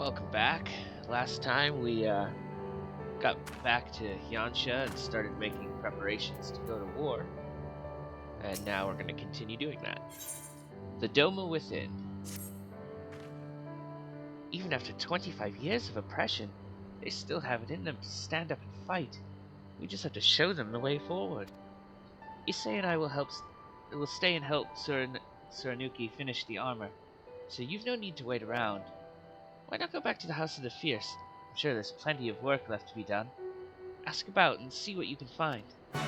Welcome back. Last time we got back to Yansha and started making preparations to go to war. And now we're going to continue doing that. The Doma within. Even after 25 years of oppression, they still have it in them to stand up and fight. We just have to show them the way forward. Issei and I will stay and help Suranuki finish the armor, so you've no need to wait around. Why not go back to the House of the Fierce? I'm sure there's plenty of work left to be done. Ask about and see what you can find. Okay.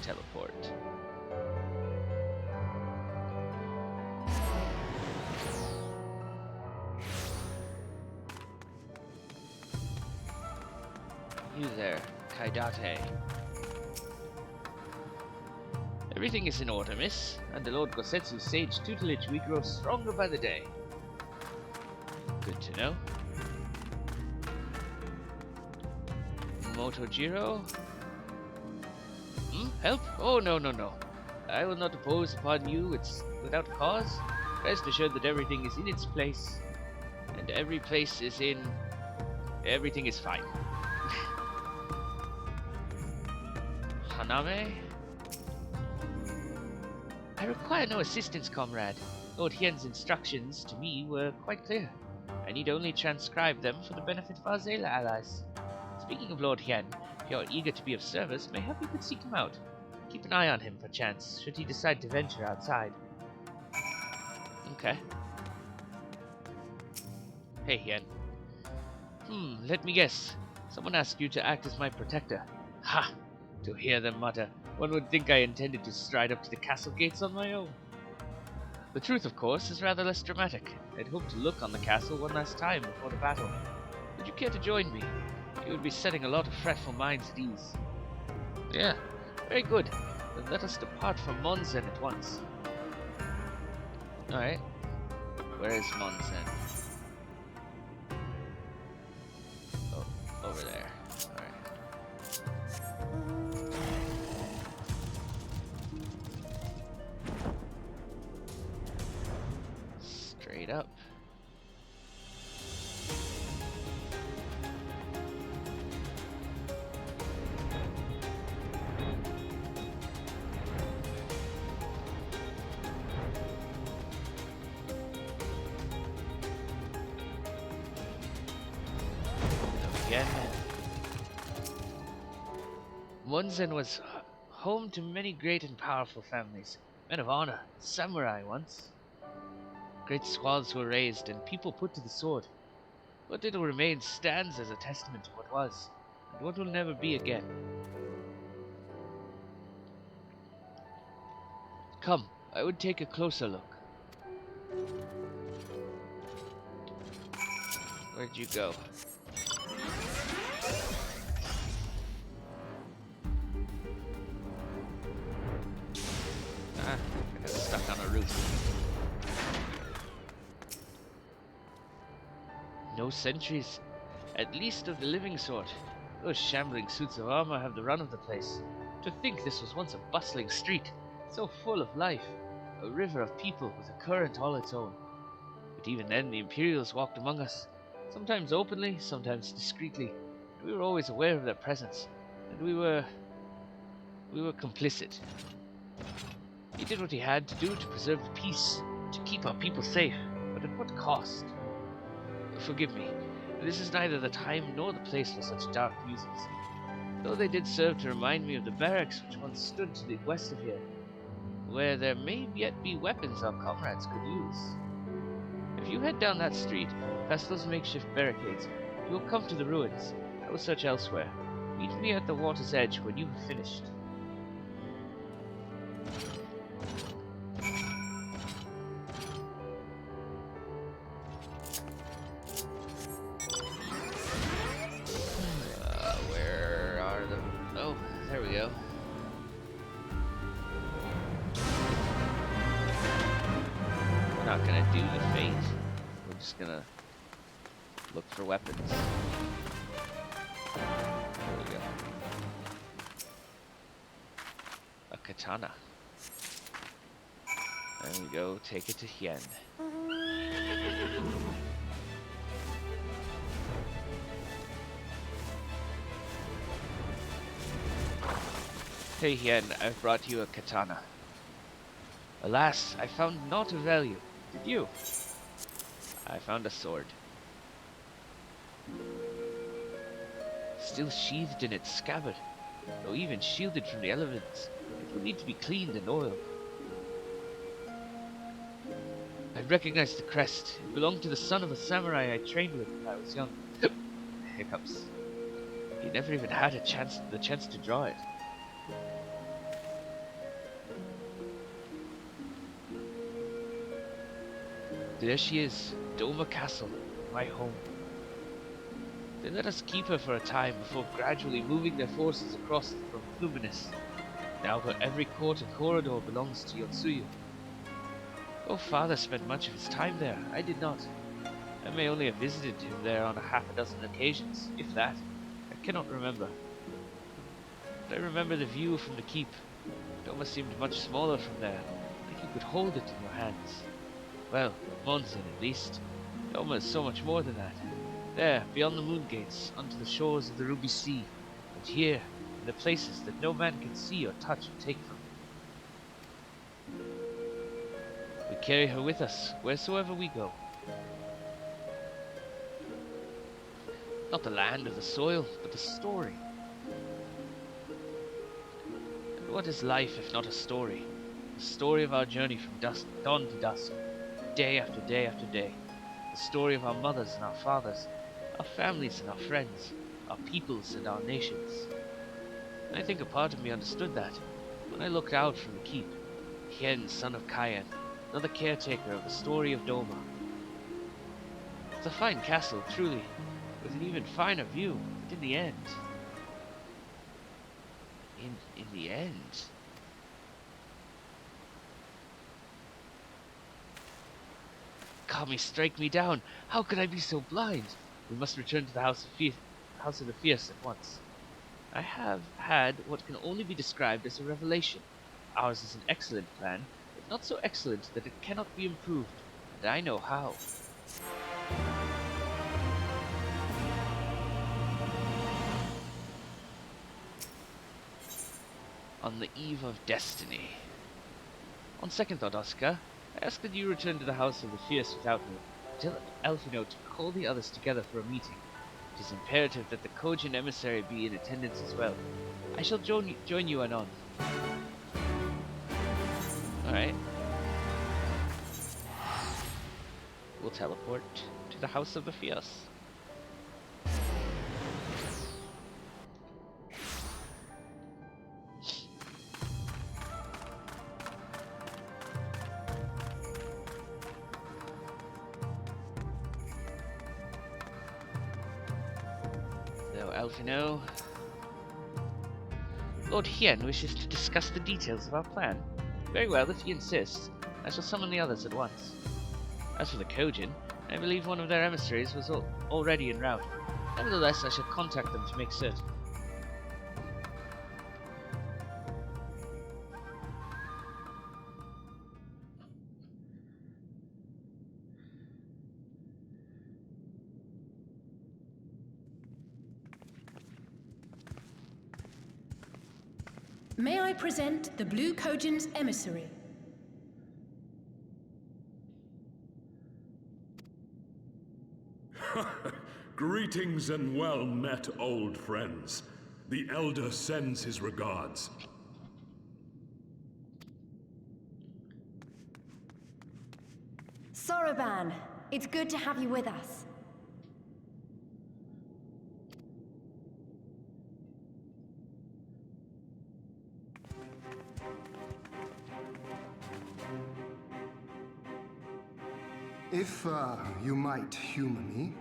Teleport. You there, Kaidate. Everything is in order, miss. Under Lord Gosetsu's sage tutelage, we grow stronger by the day. Good to know. Motojiro? Help? Oh, no. I will not oppose upon you. It's without cause. Rest assured that everything is in its place. And everything is fine. Haname? I require no assistance, comrade. Lord Hien's instructions to me were quite clear. I need only transcribe them for the benefit of our Zayla allies. Speaking of Lord Hien, if you are eager to be of service, mayhap you could seek him out. Keep an eye on him, perchance, should he decide to venture outside. Okay. Hey, Hien. Let me guess. Someone asked you to act as my protector. Ha! To hear them mutter, one would think I intended to stride up to the castle gates on my own. The truth, of course, is rather less dramatic. I'd hoped to look on the castle one last time before the battle. Would you care to join me? You would be setting a lot of fretful minds at ease. Yeah, very good. Then let us depart from Monzen at once. Alright. Where is Monzen? Oh, over there. Alright. Straight up. Again. Monzen was home to many great and powerful families, men of honor, samurai once. Great squads were raised and people put to the sword. What little remains stands as a testament to what was, and what will never be again. Come, I would take a closer look. Where'd you go? I got stuck on a roof. No sentries, at least of the living sort. Those shambling suits of armor have the run of the place. To think this was once a bustling street, so full of life, a river of people with a current all its own. But even then the Imperials walked among us, sometimes openly, sometimes discreetly, and we were always aware of their presence, and we were complicit. He did what he had to do to preserve the peace, to keep our people safe, but at what cost? Forgive me, this is neither the time nor the place for such dark musings, though they did serve to remind me of the barracks which once stood to the west of here, where there may yet be weapons our comrades could use. If you head down that street, past those makeshift barricades, you will come to the ruins. I will search elsewhere. Meet me at the water's edge when you have finished. Not gonna do the fate. We're just gonna look for weapons. There we go. A katana. There we go, take it to Hien. Hey Hien, I've brought you a katana. Alas, I found naught of value. Did you? I found a sword. Still sheathed in its scabbard, though even shielded from the elements, it will need to be cleaned and oiled. I recognized the crest. It belonged to the son of a samurai I trained with when I was young. Hiccups. He never even had the chance to draw it. There she is, Doma Castle, my home. They let us keep her for a time before gradually moving their forces across from Luminous. Now her every court and corridor belongs to Yotsuyu. Though father spent much of his time there, I did not. I may only have visited him there on half a dozen occasions, if that. I cannot remember. But I remember the view from the keep. Doma seemed much smaller from there, like you could hold it in your hands. Well, Monzen at least. Doma is so much more than that. There, beyond the moon gates, onto the shores of the Ruby Sea, and here, in the places that no man can see or touch or take from. We carry her with us, wheresoever we go. Not the land or the soil, but the story. And what is life if not a story? The story of our journey from dawn to dusk, day after day after day. The story of our mothers and our fathers, our families and our friends, our peoples and our nations. And I think a part of me understood that when I looked out from the keep. Hien, son of Kayan, another caretaker of the story of Doma. It's a fine castle, truly, with an even finer view, but in the end... In the end... Kami, strike me down! How could I be so blind? We must return to the House of the Fierce at once. I have had what can only be described as a revelation. Ours is an excellent plan, but not so excellent that it cannot be improved, and I know how. On the eve of destiny. On second thought, Oscar, I ask that you return to the House of the Fierce without me. Tell Elfino to call the others together for a meeting. It is imperative that the Kojin emissary be in attendance as well. I shall join you anon. Alright. We'll teleport to the House of the Fierce. Elfino. Lord Hien wishes to discuss the details of our plan. Very well, if he insists, I shall summon the others at once. As for the Kojin, I believe one of their emissaries was already en route. Nevertheless, I shall contact them to make certain. May I present the Blue Kojin's emissary? Greetings and well met, old friends. The Elder sends his regards. Soroban, it's good to have you with us. If, you might humor me.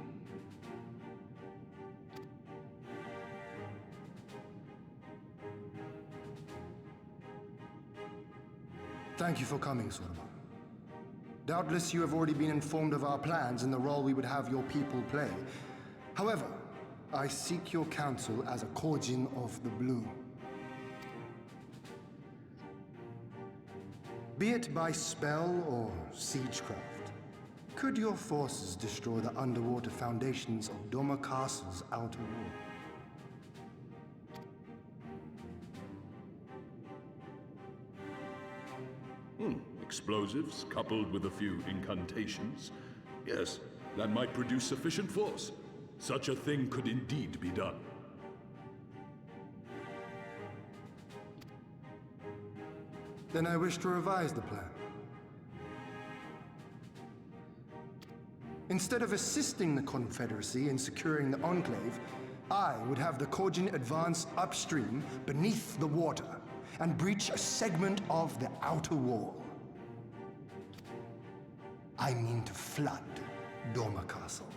Thank you for coming, Soroban. Doubtless you have already been informed of our plans and the role we would have your people play. However, I seek your counsel as a Kojin of the Blue. Be it by spell or siegecraft, could your forces destroy the underwater foundations of Doma Castle's outer wall? Explosives coupled with a few incantations. Yes, that might produce sufficient force. Such a thing could indeed be done. Then I wish to revise the plan. Instead of assisting the Confederacy in securing the Enclave, I would have the Kojin advance upstream beneath the water and breach a segment of the outer wall. I mean to flood Doma Castle.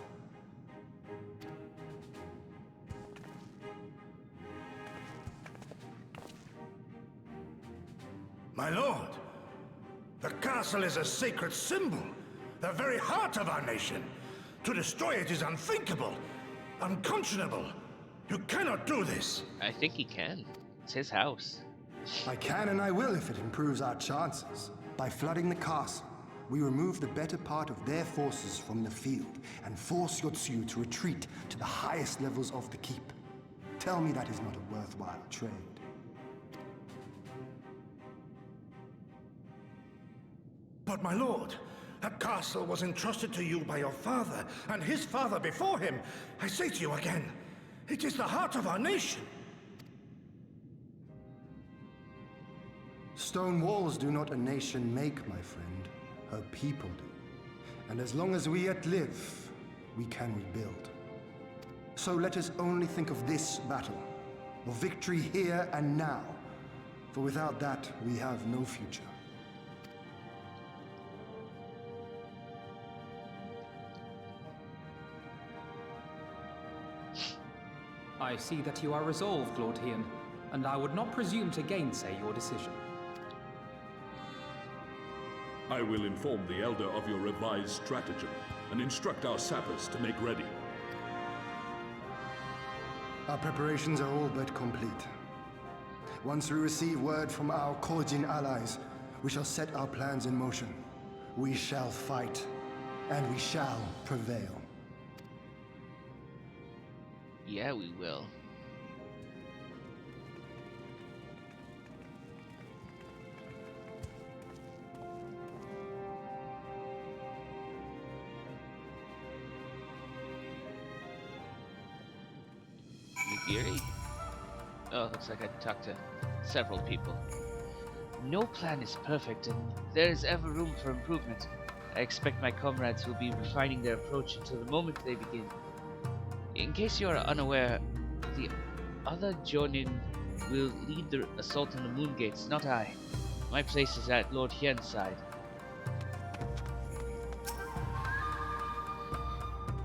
My lord, the castle is a sacred symbol, the very heart of our nation. To destroy it is unthinkable, unconscionable. You cannot do this. I think he can. It's his house. I can and I will if it improves our chances. By flooding the castle, we remove the better part of their forces from the field and force Yotsuyu to retreat to the highest levels of the keep. Tell me that is not a worthwhile trade. But my lord, that castle was entrusted to you by your father and his father before him. I say to you again, it is the heart of our nation. Stone walls do not a nation make, my friend. Her people do. And as long as we yet live, we can rebuild. So let us only think of this battle, of victory here and now. For without that, we have no future. I see that you are resolved, Lord Hien, and I would not presume to gainsay your decision. I will inform the Elder of your revised stratagem and instruct our sappers to make ready. Our preparations are all but complete. Once we receive word from our Kojin allies, we shall set our plans in motion. We shall fight, and we shall prevail. Yeah, we will. Yuri? Oh, looks like I talked to several people. No plan is perfect, and there is ever room for improvement. I expect my comrades will be refining their approach until the moment they begin. In case you are unaware, the other Jonin will lead the assault on the Moon Gates, not I. My place is at Lord Hien's side.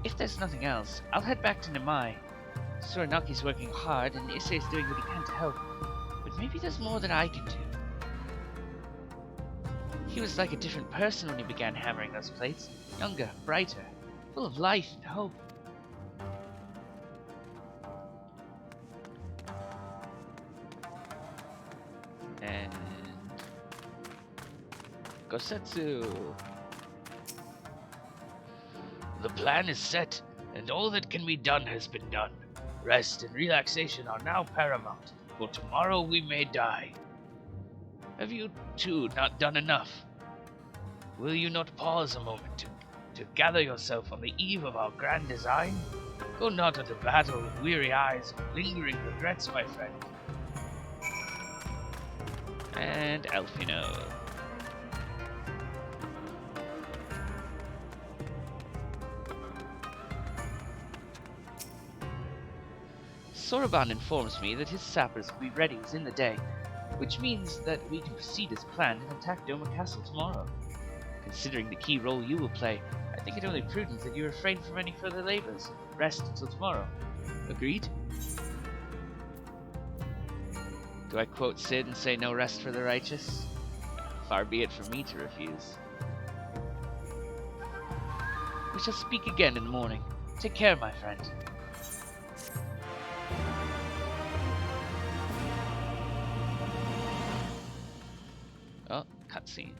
If there's nothing else, I'll head back to Nemai. Suranaki's working hard, and Issei's doing what he can to help. But maybe there's more that I can do. He was like a different person when he began hammering those plates. Younger, brighter, full of life and hope. And Gosetsu. The plan is set, and all that can be done has been done. Rest and relaxation are now paramount, for tomorrow we may die. Have you two not done enough? Will you not pause a moment to gather yourself on the eve of our grand design? Go not into battle with weary eyes and lingering regrets, my friend. And Elfino. Soroban informs me that his sappers will be ready within the day, which means that we can proceed as planned and attack Doma Castle tomorrow. Considering the key role you will play, I think it only prudent that you refrain from any further labors. Rest until tomorrow. Agreed? Do I quote Sid and say no rest for the righteous? Far be it from me to refuse. We shall speak again in the morning. Take care, my friend. Oh, cutscene.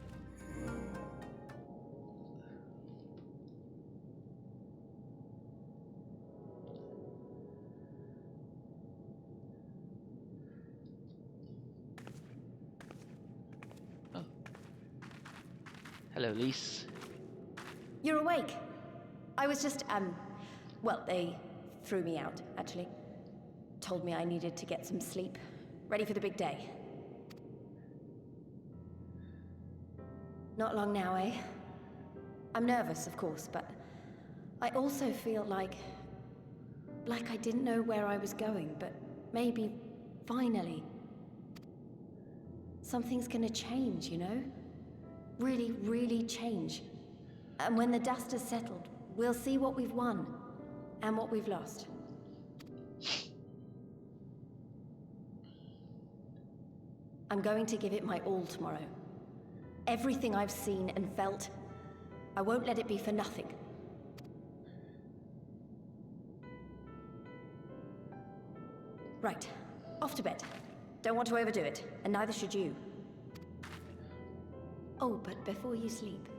Oh. Hello, Lise. You're awake. I was just, well, they threw me out, actually. Told me I needed to get some sleep. Ready for the big day. Not long now, eh? I'm nervous, of course, but I also feel like I didn't know where I was going, but maybe, finally, something's gonna change, you know? Really, really change. And when the dust has settled, we'll see what we've won, and what we've lost. I'm going to give it my all tomorrow. Everything I've seen and felt, I won't let it be for nothing. Right, off to bed. Don't want to overdo it, and neither should you. Oh, but before you sleep,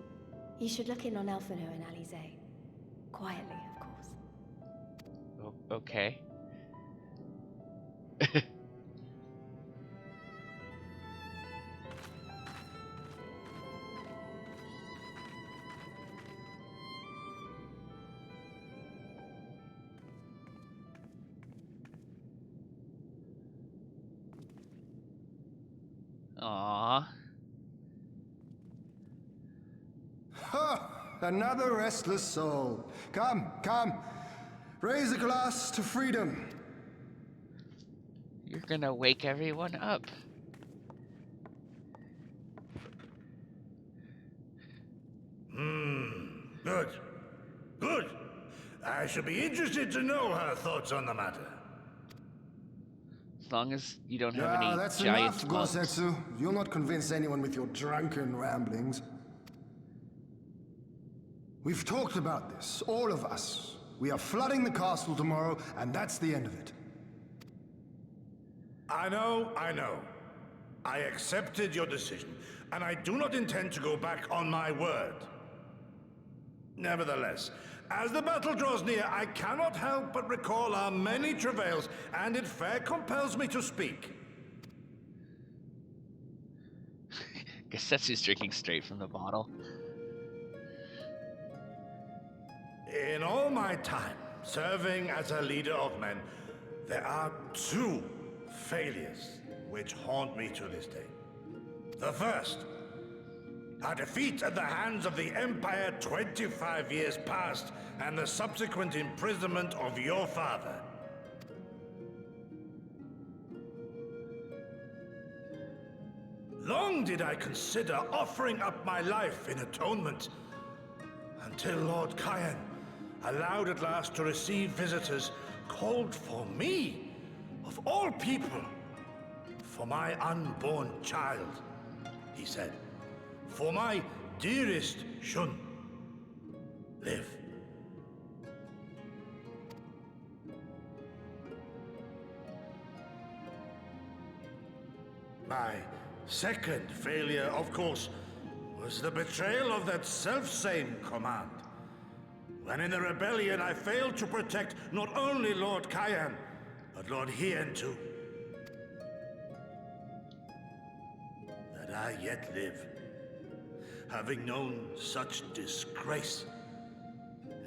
you should look in on Elfino and Alize. Quietly, of course. Oh, okay. Aww. Ha! Another restless soul. Come, come. Raise a glass to freedom. You're gonna wake everyone up. Good. Good. I shall be interested to know her thoughts on the matter. As long as you don't have any That's giant enough, bugs. Gosetsu. You'll not convince anyone with your drunken ramblings. We've talked about this, all of us. We are flooding the castle tomorrow, and that's the end of it. I know. I accepted your decision, and I do not intend to go back on my word. Nevertheless, as the battle draws near, I cannot help but recall our many travails, and it fair compels me to speak. Gasetsu's drinking straight from the bottle. In all my time serving as a leader of men, there are two failures which haunt me to this day. The first, a defeat at the hands of the Empire 25 years past, and the subsequent imprisonment of your father. Long did I consider offering up my life in atonement, until Lord Kyan allowed at last to receive visitors called for me, of all people, for my unborn child, he said. For my dearest Shun, live. My second failure, of course, was the betrayal of that self-same command. When in the rebellion I failed to protect not only Lord Kyan, but Lord Hien too. That I yet live, having known such disgrace,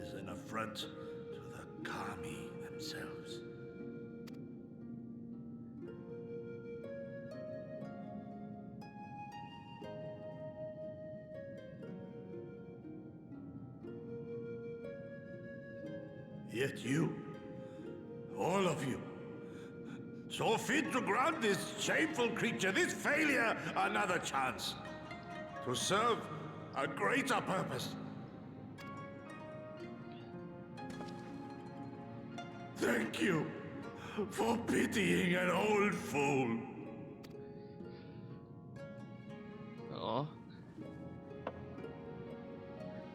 is an affront to the Kami themselves. Yet you, all of you, saw fit to grant this shameful creature, this failure, another chance to serve a greater purpose. Thank you for pitying an old fool. Oh.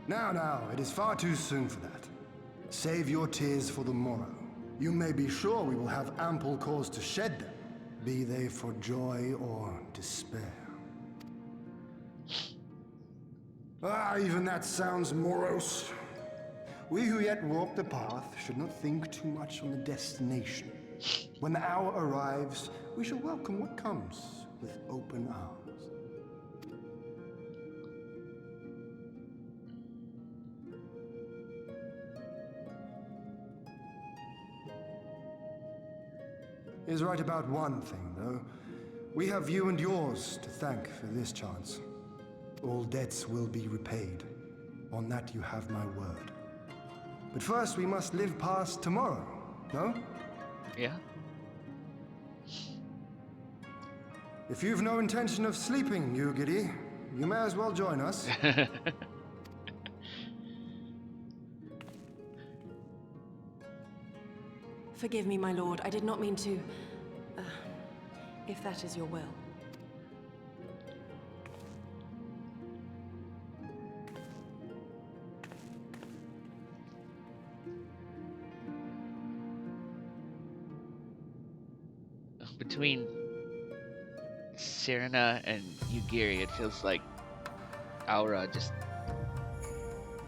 Now, it is far too soon for that. Save your tears for the morrow. You may be sure we will have ample cause to shed them, be they for joy or despair. Ah, even that sounds morose. We who yet walk the path should not think too much on the destination. When the hour arrives, we shall welcome what comes with open arms. He's right about one thing, though. We have you and yours to thank for this chance. All debts will be repaid. On that you have my word. But first we must live past tomorrow, no? Yeah. If you've no intention of sleeping, Ugiri, you may as well join us. Forgive me, my lord. I did not mean to... if that is your will. Between Serena and Ugiri, it feels like Aura just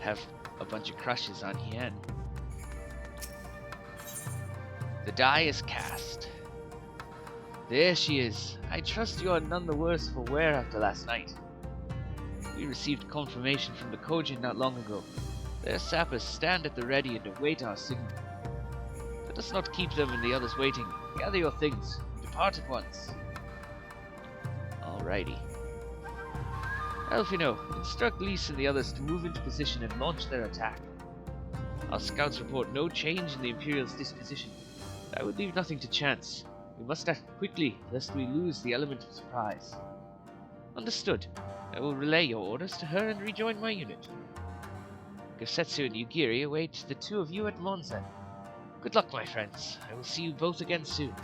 have a bunch of crushes on Hien. The die is cast. There she is. I trust you are none the worse for wear after last night. We received confirmation from the Kojin not long ago. Their sappers stand at the ready and await our signal. Let us not keep them and the others waiting. Gather your things. Depart at once. Alrighty. Elfino, instruct Lys and the others to move into position and launch their attack. Our scouts report no change in the Imperial's disposition. That would leave nothing to chance. We must act quickly, lest we lose the element of surprise. Understood. I will relay your orders to her and rejoin my unit. Gosetsu and Ugiri await the two of you at Monzen. Good luck, my friends. I will see you both again soon.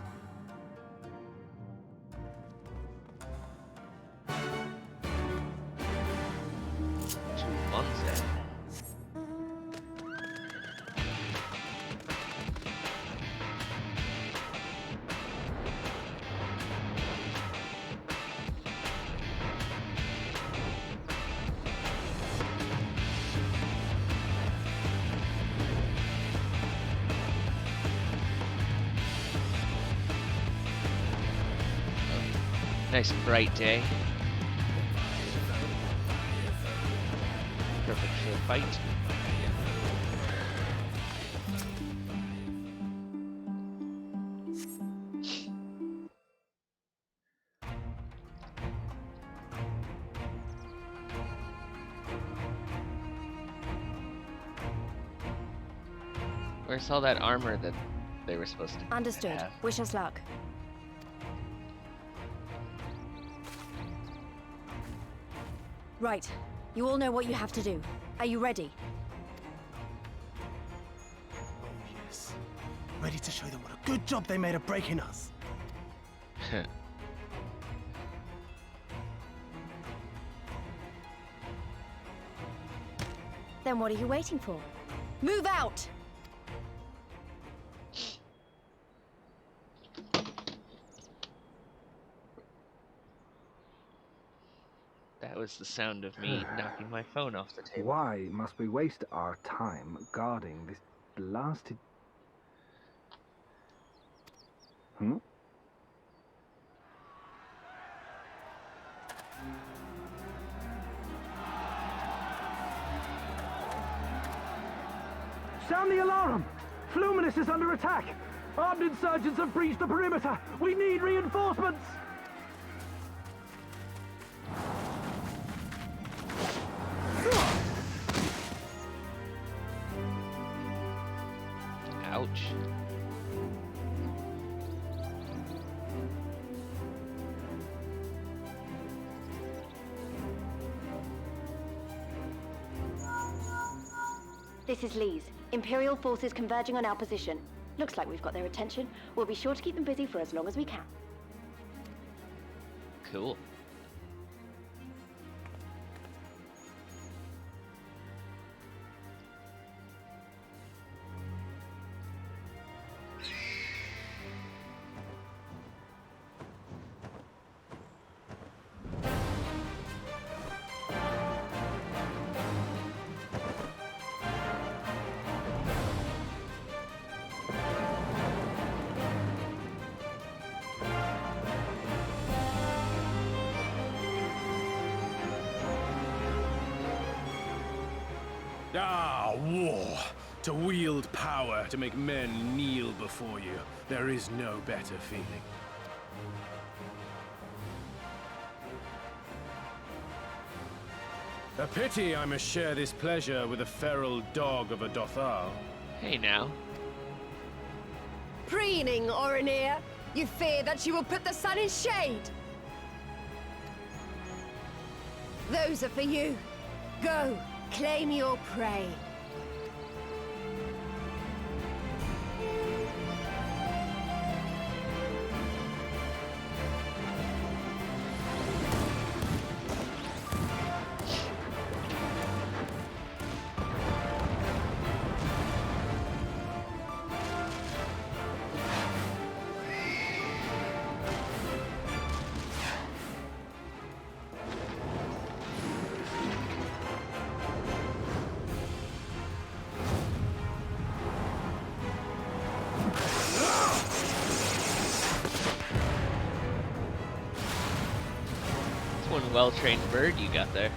To Monzen. Nice bright day. Perfect for a fight. Where's all that armor that they were supposed to Understood. have? Wish us luck. Right. You all know what you have to do. Are you ready? Yes. Ready to show them what a good job they made of breaking us. Then what are you waiting for? Move out! That was the sound of me knocking my phone off the table. Why must we waste our time guarding this blasted... Sound the alarm! Fluminous is under attack! Armed insurgents have breached the perimeter! We need reinforcements! Ouch. This is Lys. Imperial forces converging on our position. Looks like we've got their attention. We'll be sure to keep them busy for as long as we can. Cool. Ah, war! To wield power to make men kneel before you. There is no better feeling. A pity I must share this pleasure with a feral dog of a Dothal. Hey now. Preening, Oronir! You fear that she will put the sun in shade? Those are for you. Go, claim your prey. One well-trained bird you got there.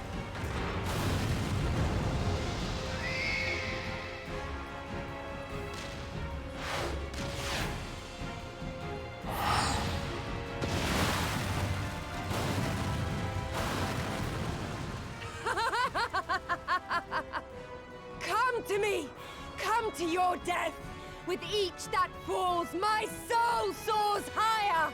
Come to me! Come to your death! With each that falls, my soul soars higher!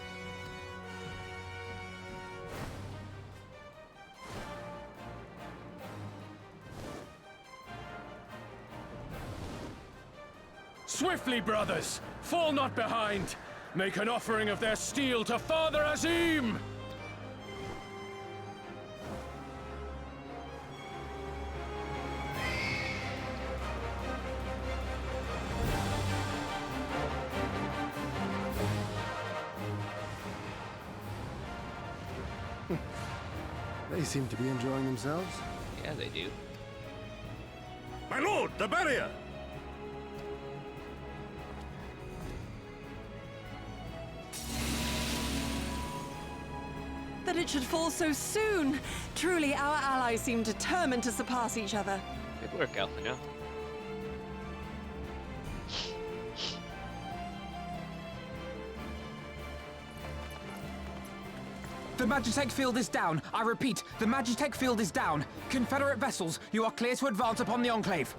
Swiftly, brothers! Fall not behind! Make an offering of their steel to Father Azim! They seem to be enjoying themselves. Yeah, they do. My lord, the barrier! That it should fall so soon! Truly, our allies seem determined to surpass each other. Good work, Alphino. The Magitech field is down. I repeat, the Magitech field is down. Confederate vessels, you are clear to advance upon the Enclave.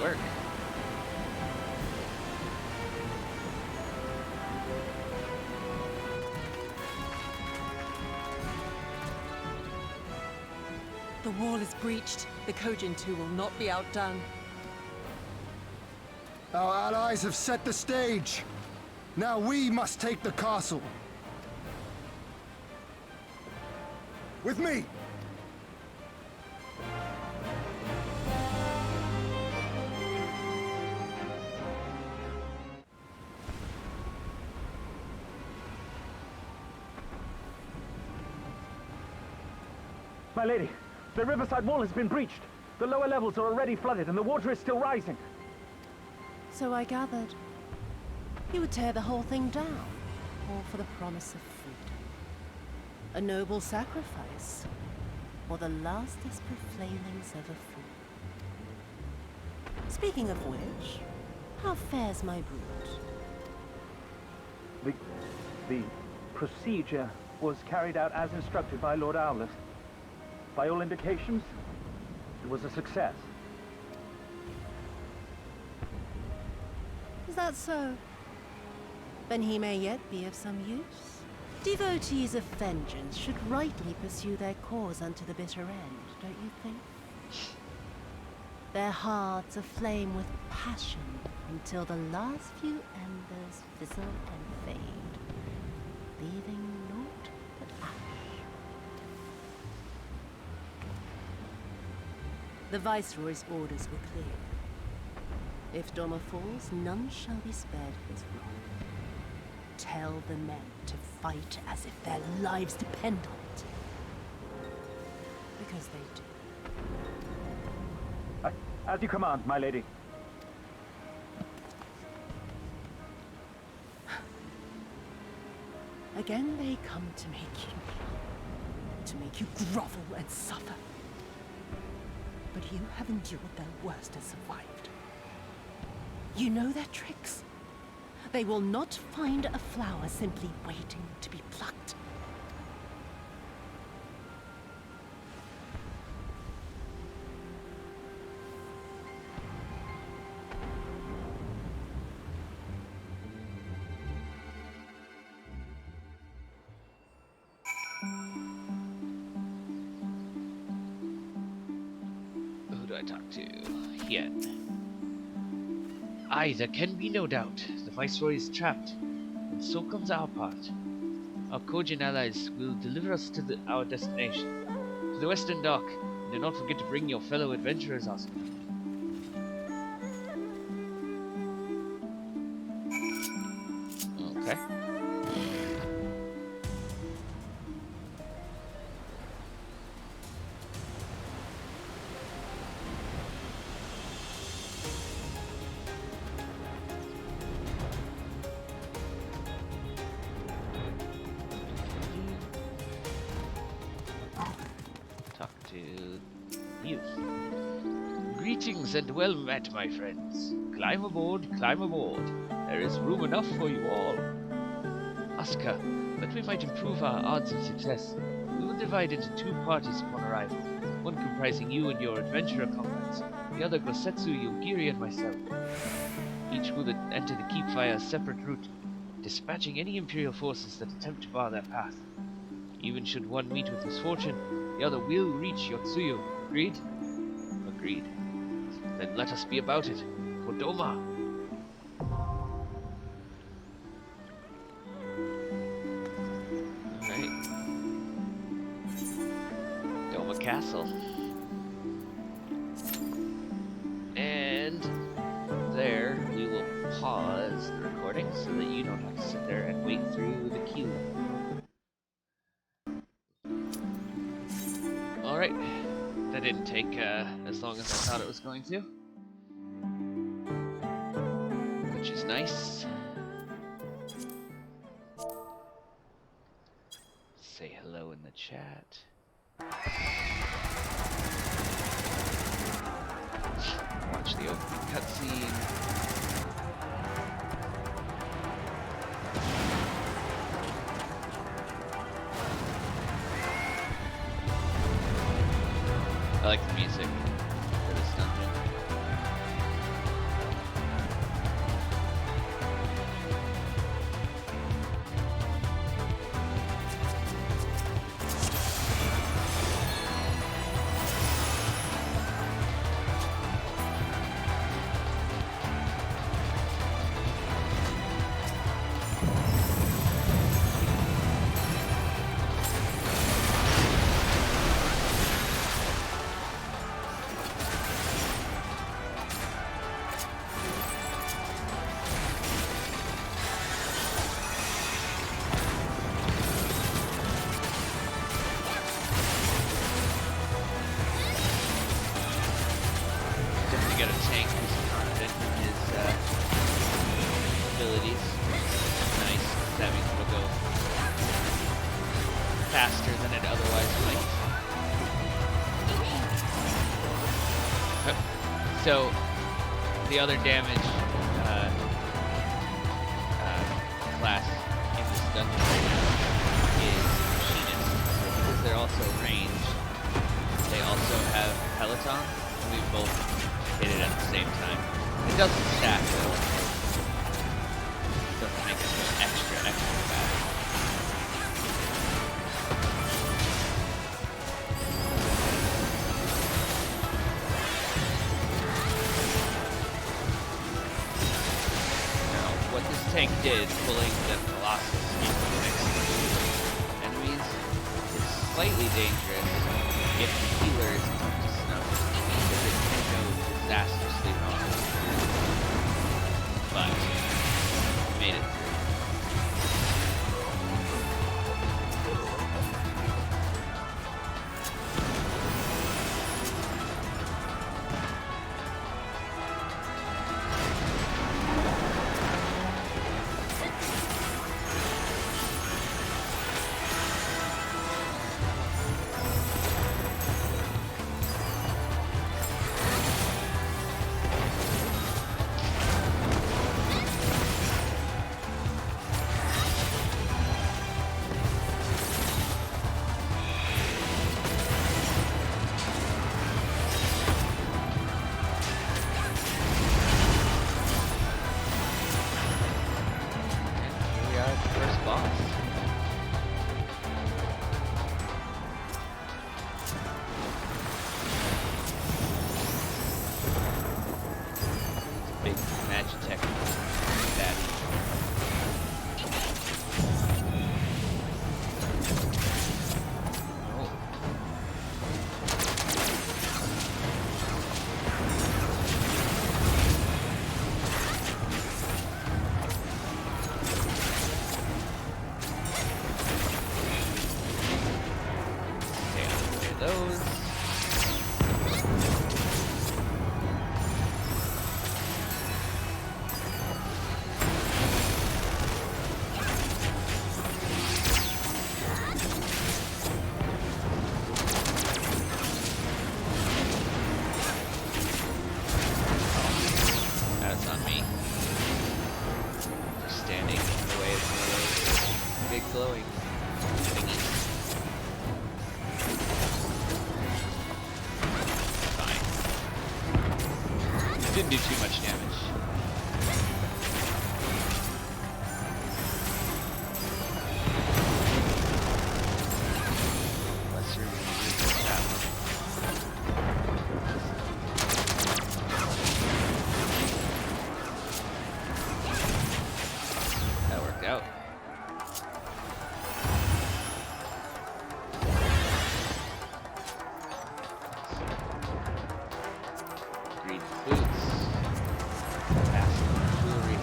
Work. The wall is breached. The Kojin too will not be outdone. Our allies have set the stage. Now we must take the castle. With me! My lady, the riverside wall has been breached. The lower levels are already flooded and the water is still rising. So I gathered. You would tear the whole thing down, all for the promise of freedom. A noble sacrifice, or the lastest profanings of a fool. Speaking of which, how fares my brood? The procedure was carried out as instructed by Lord Owlet. By all indications, it was a success. Is that so? Then he may yet be of some use. Devotees of vengeance should rightly pursue their cause unto the bitter end, don't you think? Their hearts aflame with passion until the last few embers fizzle and fade. leaving naught but ash. The Viceroy's orders were clear. If Doma falls, none shall be spared his wrath. Tell the men to fight as if their lives depend on it. Because they do. As you command, my lady. Again they come to make you kneel, to make you grovel and suffer. But you have endured their worst and survived. You know their tricks. They will not find a flower simply waiting to be plucked. Who do I talk to? Hien. Aye, there can be no doubt. The Viceroy is trapped, and so comes our part. Our Kojin allies will deliver us to our destination, to the Western Dock. And do not forget to bring your fellow adventurers, Oscar. Okay. Greetings and well met, my friends. Climb aboard, climb aboard. There is room enough for you all. Asuka, that we might improve our odds of success, we will divide into two parties upon arrival, one comprising you and your adventurer comrades, the other Gosetsu, Yogiri, and myself. Each will enter the keep via a separate route, dispatching any Imperial forces that attempt to bar their path. Even should one meet with misfortune, the other will reach Yotsuyu. Agreed? Agreed. Then let us be about it. For Doma! Alright. Doma Castle. And there we will pause the recording so that you don't have to sit there and wait through the queue. Alright. That didn't take as long as I thought it was going to. Which is nice. Say hello in the chat. Watch the opening cutscene. I like the music for this dungeon. Get a tank who's confident in his abilities. Nice. That means it'll go faster than it otherwise might. So, the other damage class in this dungeon right now is Machinist. So because they're also ranged, they also have Peloton. We both hit it at the same time. It doesn't stack though. It doesn't make it so extra fast. Now, what this tank did, pulling the Colossus into the mix, slightly dangerous if the healer isn't up to snuff, because it can go disastrously wrong. But we made it through. Didn't do too much damage. Let's use that one. That worked out. Green boots. Jewelry.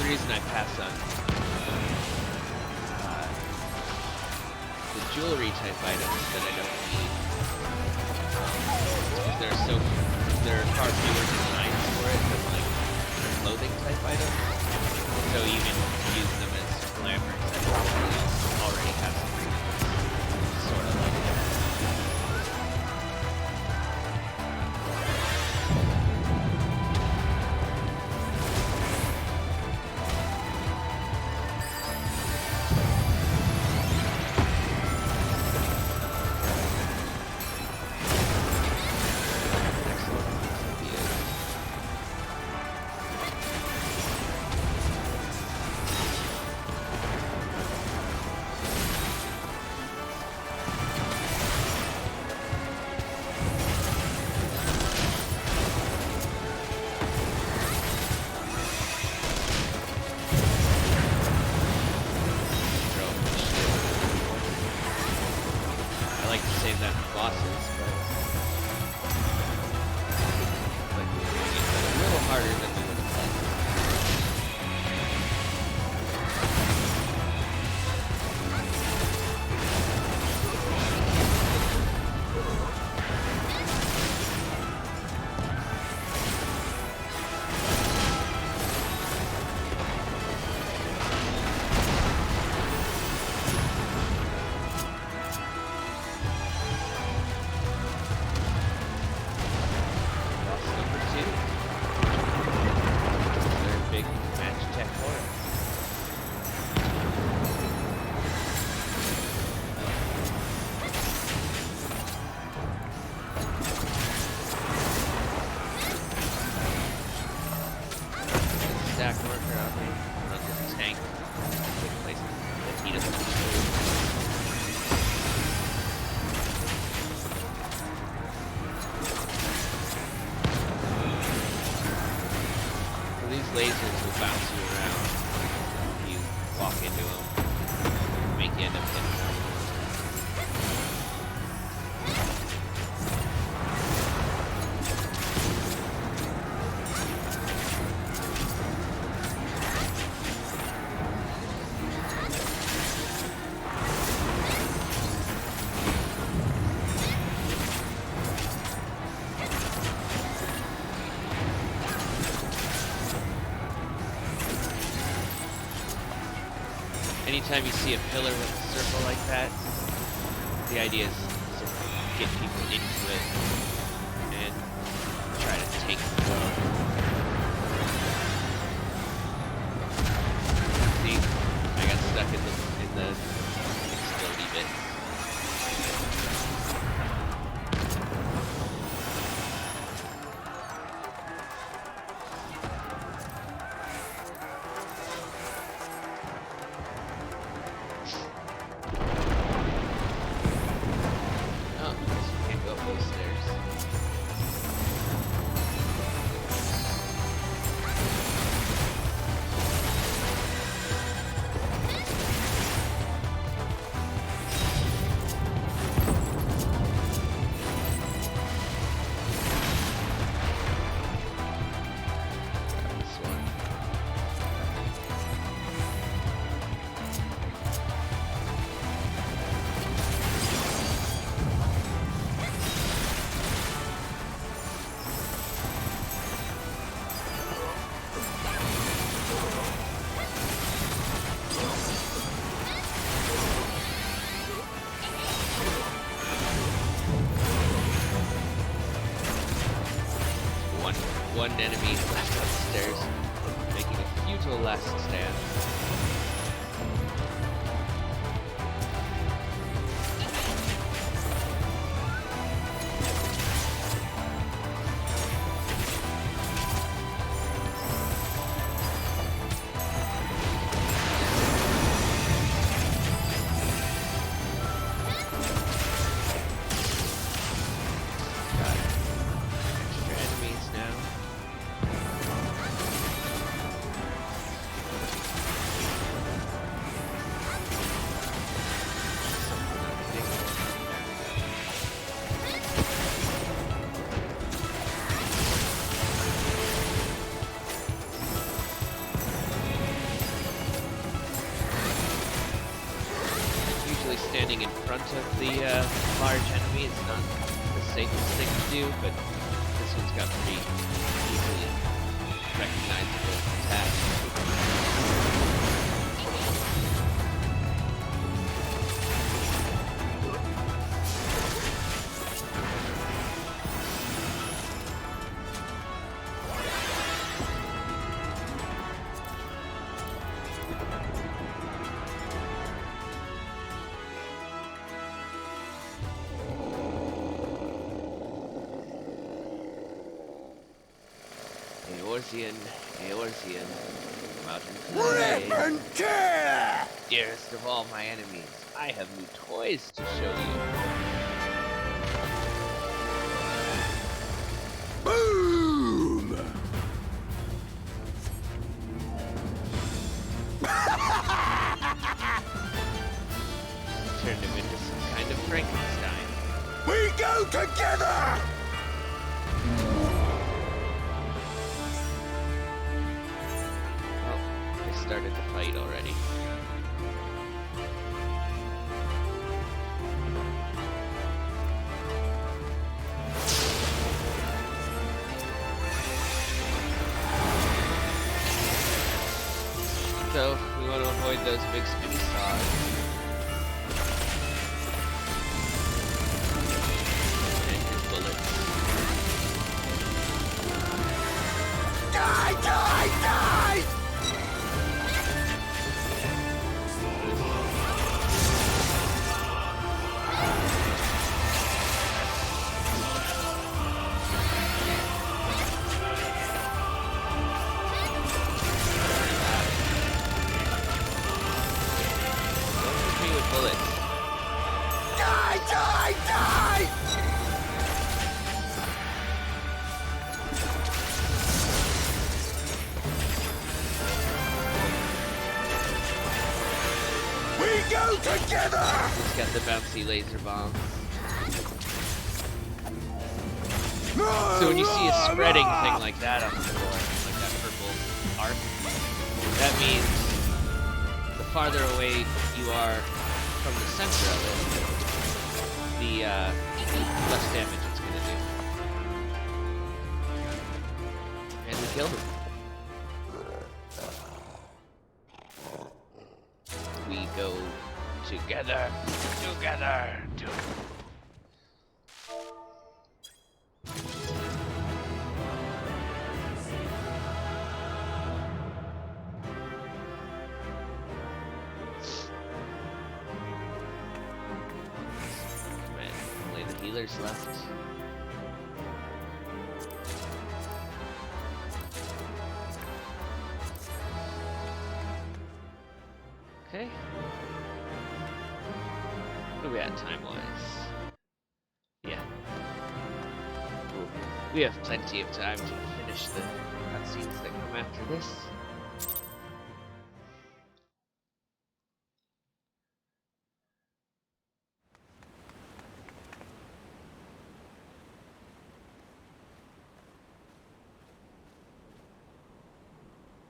The reason I pass on the jewelry type items that I don't need is because there are far fewer designs for it than like clothing type items. So even use them as glamours, I probably already have some reasons, sort of like that. Number anytime you see a pillar with a circle like that, the idea is to get people into it and try to take them out. See, I got stuck in the explodey bit. One enemy left upstairs, making a futile last stand. Standing in front of the large enemy is not the safest thing to do, but this one's got pretty easily recognizable attacks. Eorzean, mountain clay. Rip and tear! Dearest of all my enemies, I have new toys to show you. Boom! Turned him into some kind of Frankenstein. We go together! Started the fight already. So we want to avoid those big spinny saws. And his bullets. Die! Die! Die! Bullets. Die! Die! Die! We go together! He's got the bouncy laser bomb. So when you see a spreading thing like that on the floor, like that purple arc, that means the farther away you are from the center of it, the less damage it's going to do. And we killed him. We go together. Together. Man, only the healers left. Okay. What are we at time-wise? Yeah. Cool. We have plenty of time to finish the cutscenes that come after this.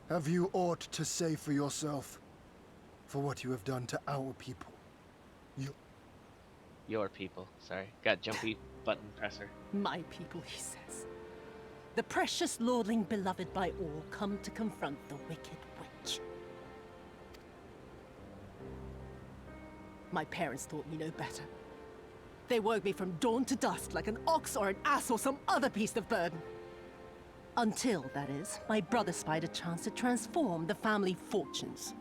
Have you aught to say for yourself? For what you have done to our people? Your people. Sorry. Got jumpy button presser. My people, he says. The precious lordling beloved by all come to confront the wicked witch. My parents taught me no better. They worked me from dawn to dusk like an ox or an ass or some other beast of burden. Until, that is, my brother spied a chance to transform the family fortunes.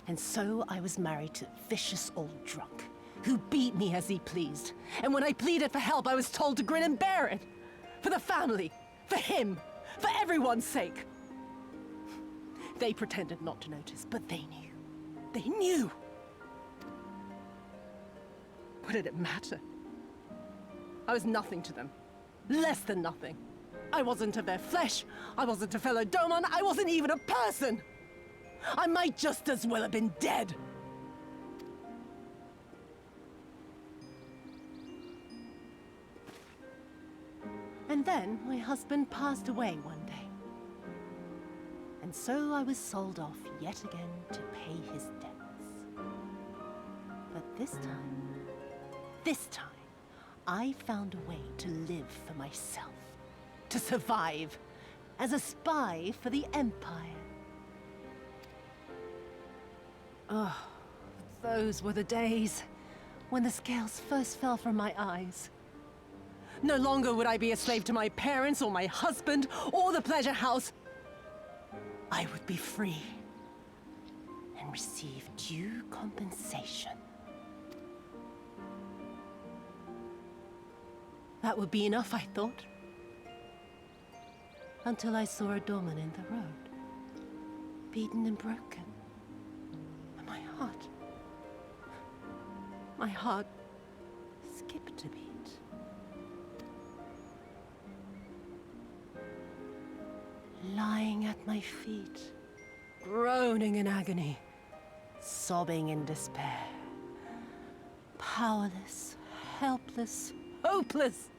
And so I was married to a vicious old drunk, who beat me as he pleased. And when I pleaded for help, I was told to grin and bear it. For the family, for him, for everyone's sake. They pretended not to notice, but they knew. They knew! What did it matter? I was nothing to them. Less than nothing. I wasn't of their flesh. I wasn't a fellow Doma. I wasn't even a person. I might just as well have been dead. And then my husband passed away one day. And so I was sold off yet again to pay his debts. But this time, I found a way to live for myself. To survive as a spy for the Empire. Oh, those were the days when the scales first fell from my eyes. No longer would I be a slave to my parents or my husband or the pleasure house. I would be free and receive due compensation. That would be enough, I thought. Until I saw a doorman in the road, beaten and broken. And my heart skipped a beat. Lying at my feet, groaning in agony, sobbing in despair. Powerless, helpless, hopeless.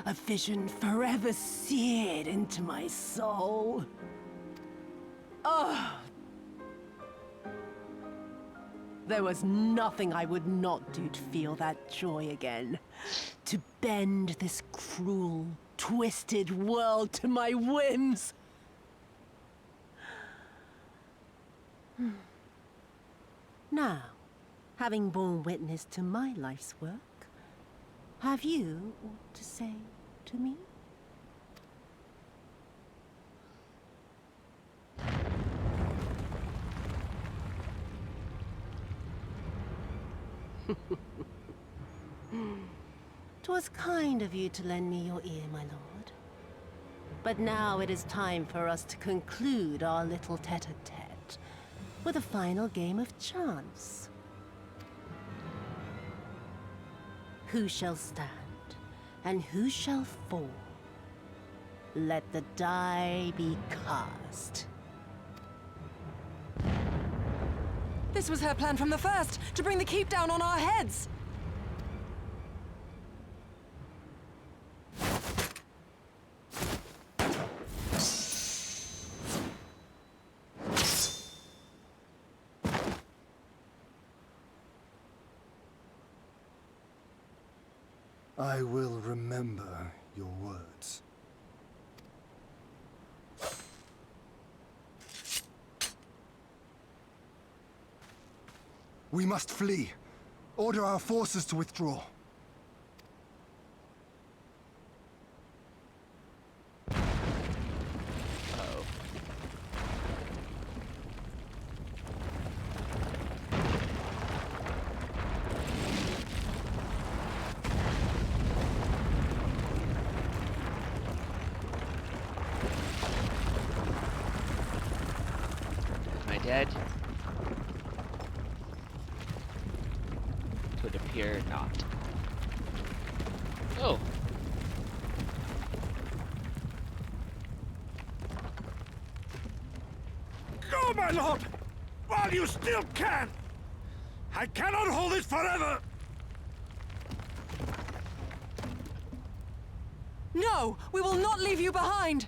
A vision forever seared into my soul. Oh! There was nothing I would not do to feel that joy again. To bend this cruel, twisted world to my whims. Now, having borne witness to my life's work, have you aught to say to me? "'Twas kind of you to lend me your ear, my lord. But now it is time for us to conclude our little tete-a-tete with a final game of chance. Who shall stand, and who shall fall? Let the die be cast." This was her plan from the first, to bring the keep down on our heads. I will remember your words. We must flee. Order our forces to withdraw. Dead? It would appear not. Oh. Go, my lord! While you still can! I cannot hold it forever! No! We will not leave you behind!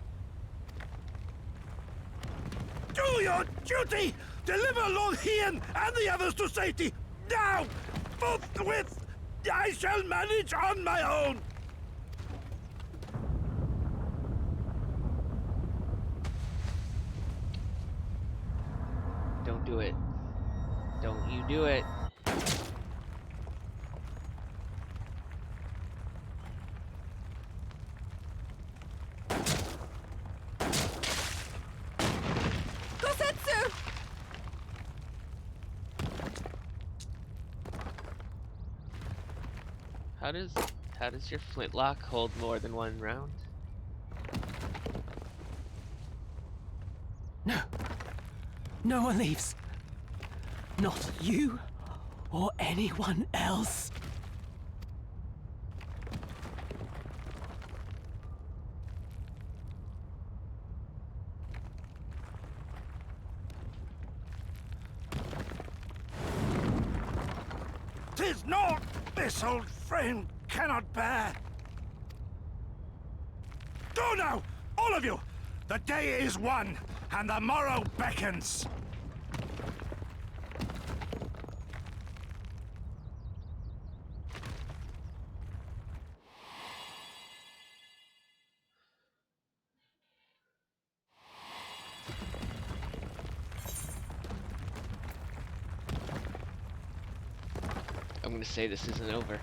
Do your duty! Deliver Lord Hien and the others to safety! Now! Forthwith! I shall manage on my own! Don't do it. Don't you do it. How does your flintlock hold more than one round? No. No one leaves. Not you or anyone else. "'Tis naught this old frame cannot bear. Go now, all of you! The day is won, and the morrow beckons. I'm gonna say this isn't over.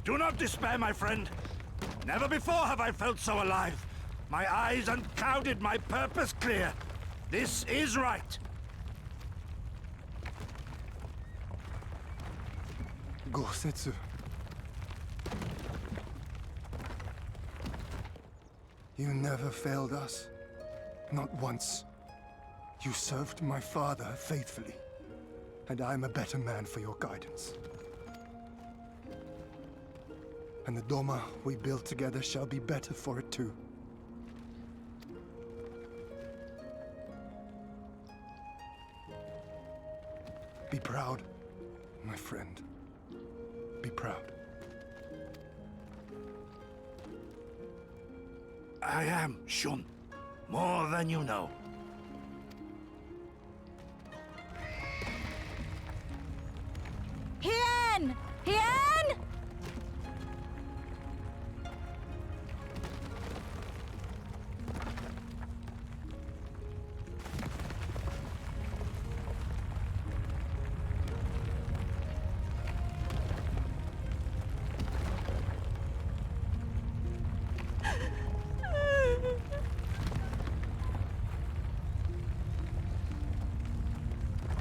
Do not despair, my friend. Never before have I felt so alive. My eyes unclouded, my purpose clear. This is right. Gosetsu. You never failed us. Not once. You served my father faithfully. And I'm a better man for your guidance. And the Doma we built together shall be better for it too. Be proud, my friend. Be proud. I am, Shun. More than you know. Hien! Hien!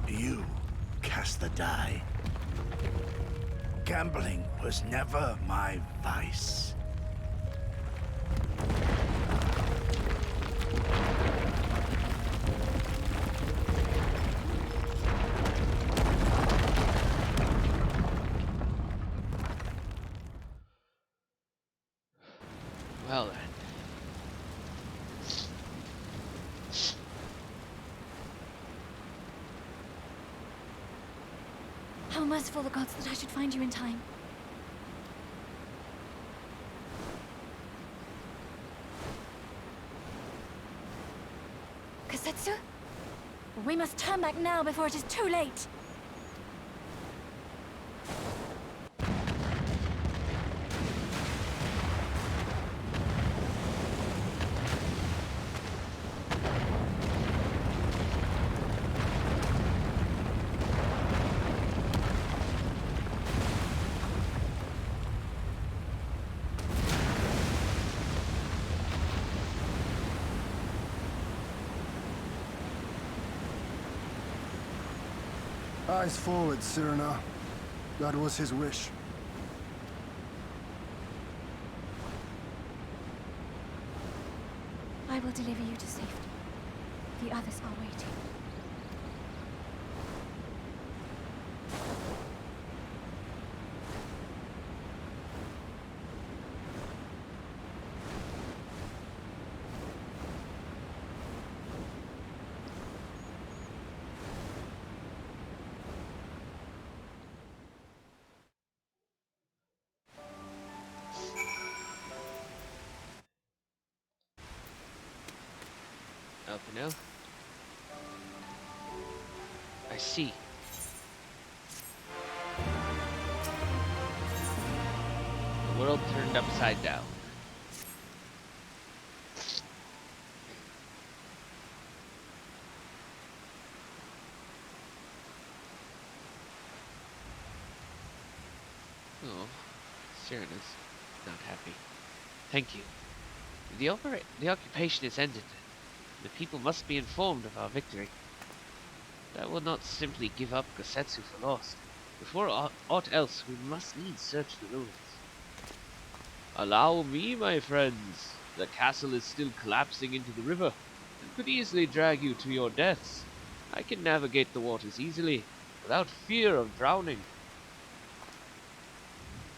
You cast the die. Gambling was never my vice. Well then. How merciful the gods that I should find you in time. Kasetsu? We must turn back now before it is too late. Eyes forward, Cyrano. That was his wish. I will deliver you to safety. The others are waiting. Alpino. I see. The world turned upside down. Oh, Cyrano's not happy. Thank you. The occupation is ended. The people must be informed of our victory. I will not simply give up Gosetsu for lost. Before aught else, we must needs search the ruins. Allow me, my friends. The castle is still collapsing into the river, and could easily drag you to your deaths. I can navigate the waters easily, without fear of drowning.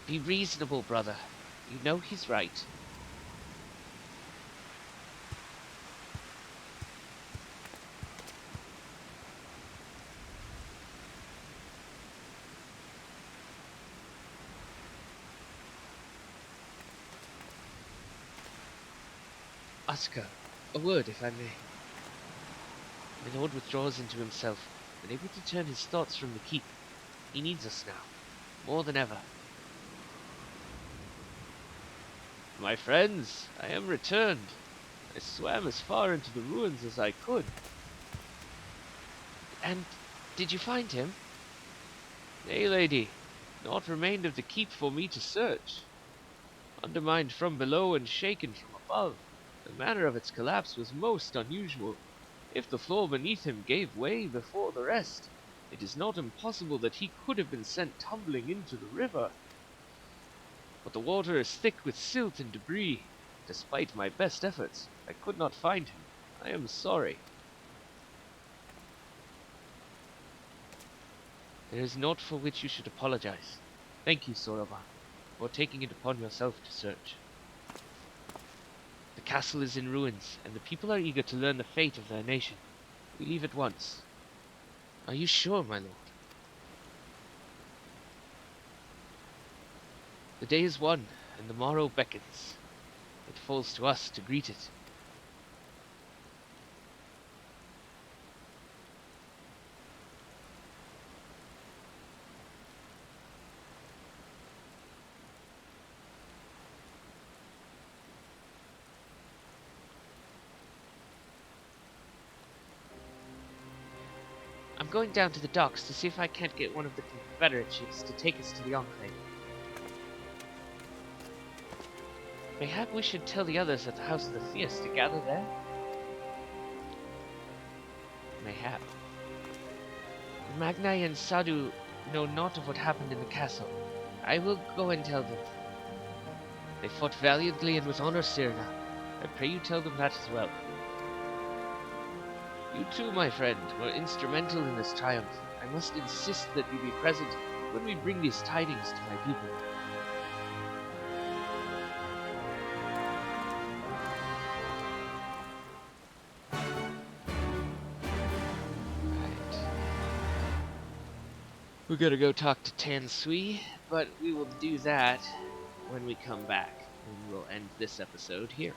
Be reasonable, brother. You know he's right. Asuka, a word, if I may. My lord withdraws into himself, unable to turn his thoughts from the keep. He needs us now, more than ever. My friends, I am returned. I swam as far into the ruins as I could. And did you find him? Nay, lady, naught remained of the keep for me to search. Undermined from below and shaken from above, the manner of its collapse was most unusual. If the floor beneath him gave way before the rest, it is not impossible that he could have been sent tumbling into the river. But the water is thick with silt and debris. Despite my best efforts, I could not find him. I am sorry. There is naught for which you should apologize. Thank you, Soroban, for taking it upon yourself to search. The castle is in ruins, and the people are eager to learn the fate of their nation. We leave at once. Are you sure, my lord? The day is won, and the morrow beckons. It falls to us to greet it. I'm going down to the docks to see if I can't get one of the Confederate ships to take us to the Enclave. Mayhap we should tell the others at the House of the Fierce to gather there? Mayhap. Magnai and Sadu know naught of what happened in the castle. I will go and tell them. They fought valiantly and with honor, Cyrano. I pray you tell them that as well. You too, my friend, were instrumental in this triumph. I must insist that you be present when we bring these tidings to my people. Right. We're gonna go talk to Tan Sui, but we will do that when we come back. And we'll end this episode here.